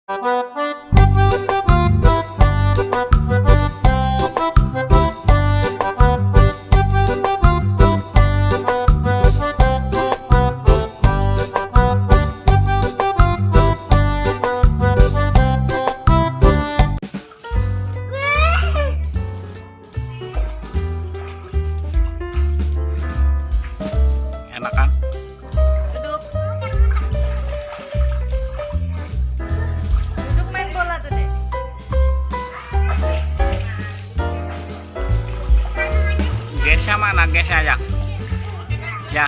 Enak kan? Duduk. Duduk main bola tuh, Dek. Gasnya mana? Gasnya ya? Ya.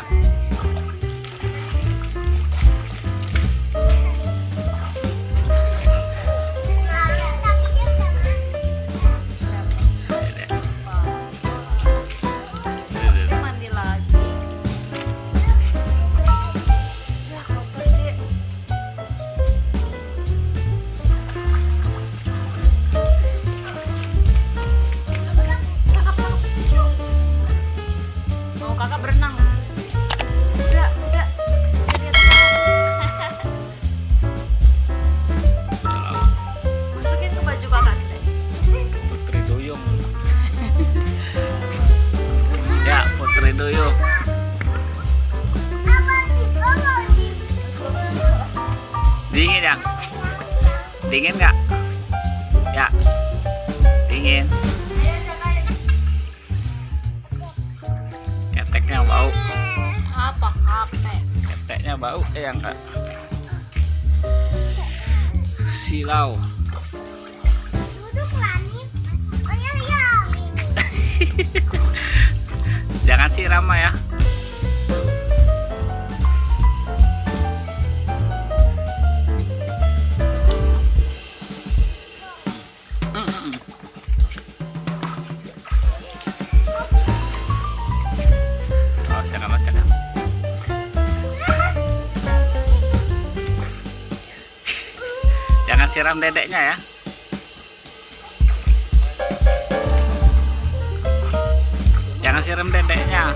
Mandi lagi. Ya, kotor, Dek. Mau kakak berenang? Udah. Masukin ke baju kakak, Dek. Putri Duyung. Ya, Putri Duyung. Dingin ya? Dingin nggak? Ya, dingin. Keteknya bau. Apa kapek? Keteknya bau, ya enggak? Silau. Jangan siram ya. Oh, jangan. Jangan siram dedeknya ya. Jangan siram dedeknya.